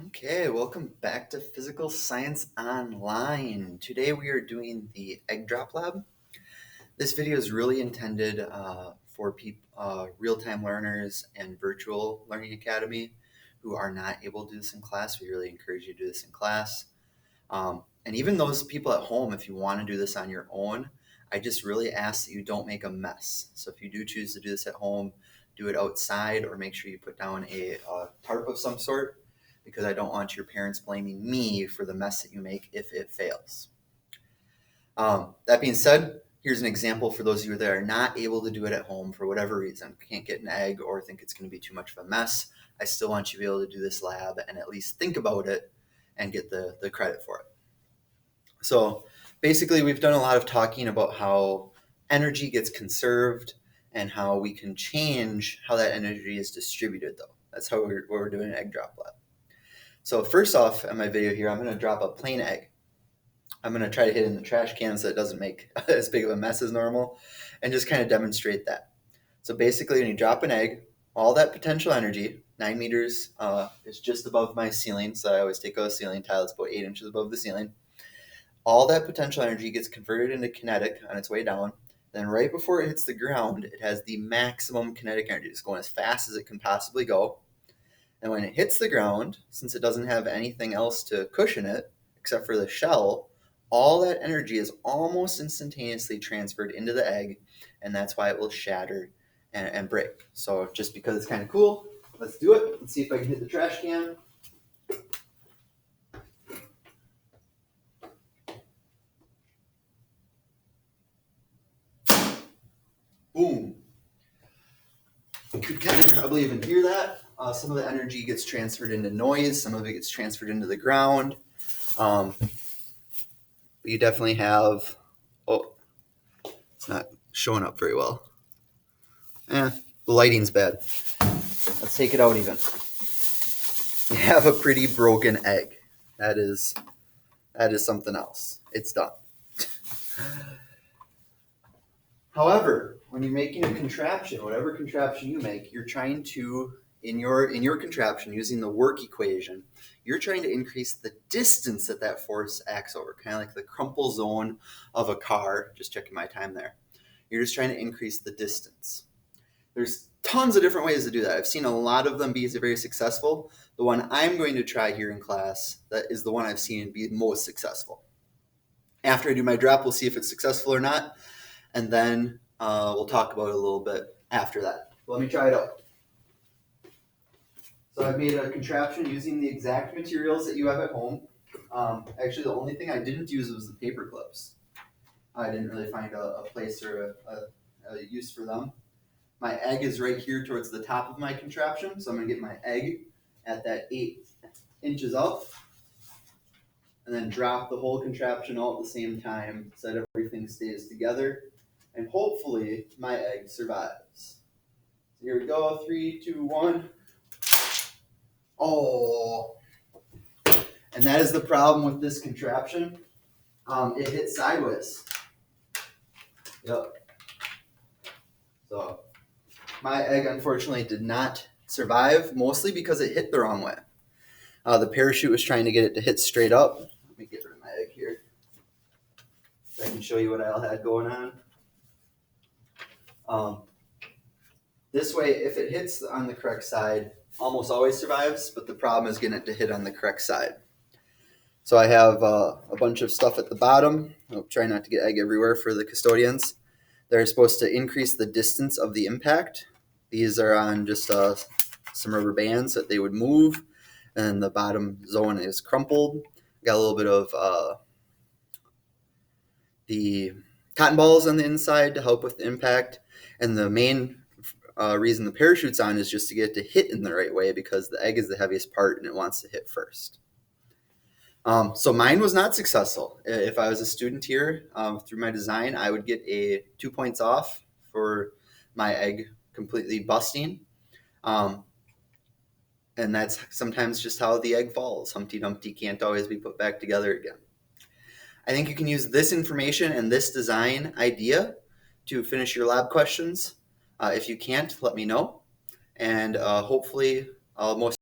Okay, welcome back to Physical Science Online. Today we are doing the egg drop lab. This video is really intended for real-time learners and virtual learning academy who are not able to do this in class. We really encourage you to do this in class. And even those people at home, if you want to do this on your own, I just really ask that you don't make a mess. So if you do choose to do this at home, do it outside or make sure you put down a tarp of some sort, because I don't want your parents blaming me for the mess that you make if it fails. That being said, here's an example for those of you that are not able to do it at home for whatever reason, can't get an egg or think it's going to be too much of a mess. I still want you to be able to do this lab and at least think about it and get the credit for it. So basically, we've done a lot of talking about how energy gets conserved and how we can change how that energy is distributed, though. That's how we're doing an egg drop lab. So first off, in my video here, I'm going to drop a plain egg. I'm going to try to hit it in the trash can so it doesn't make as big of a mess as normal, and just kind of demonstrate that. So basically, when you drop an egg, all that potential energy, 9 meters, is just above my ceiling. So I always take a ceiling tile that's about 8 inches above the ceiling. All that potential energy gets converted into kinetic on its way down. Then right before it hits the ground, it has the maximum kinetic energy. It's going as fast as it can possibly go. And when it hits the ground, since it doesn't have anything else to cushion it except for the shell, all that energy is almost instantaneously transferred into the egg, and that's why it will shatter and break. So just because it's kind of cool, let's do it. Let's see if I can hit the trash can. Boom. You could kind of probably even hear that. Some of the energy gets transferred into noise. Some of it gets transferred into the ground. But you definitely have, it's not showing up very well. The lighting's bad. Let's take it out even. You have a pretty broken egg. That is something else. It's done. However, when you're making a contraption, whatever contraption you make, you're trying to, in your contraption, using the work equation, you're trying to increase the distance that force acts over, kind of like the crumple zone of a car. Just checking my time there. You're just trying to increase the distance. There's tons of different ways to do that. I've seen a lot of them be very successful. The one I'm going to try here in class, that is the one I've seen be most successful. After I do my drop, we'll see if it's successful or not. And then we'll talk about it a little bit after that. Let me try it out. So I've made a contraption using the exact materials that you have at home. Actually, the only thing I didn't use was the paper clips. I didn't really find a place or a use for them. My egg is right here towards the top of my contraption, so I'm going to get my egg at that 8 inches up, and then drop the whole contraption all at the same time so that everything stays together, and hopefully my egg survives. So here we go, 3, 2, 1. Oh, and that is the problem with this contraption. It hit sideways. Yep. So my egg, unfortunately, did not survive, mostly because it hit the wrong way. The parachute was trying to get it to hit straight up. Let me get rid of my egg here so I can show you what I had going on. This way, if it hits on the correct side, almost always survives, but the problem is getting it to hit on the correct side. So I have a bunch of stuff at the bottom. I'll try not to get egg everywhere for the custodians. They're supposed to increase the distance of the impact. These are on just some rubber bands that they would move, and the bottom zone is crumpled. Got a little bit of the cotton balls on the inside to help with the impact, and the main reason the parachute's on is just to get it to hit in the right way, because the egg is the heaviest part and it wants to hit first. So mine was not successful. If I was a student here through my design, I would get 2 points off for my egg completely busting. And that's sometimes just how the egg falls. Humpty Dumpty can't always be put back together again. I think you can use this information and this design idea to finish your lab questions. If you can't, let me know. And hopefully most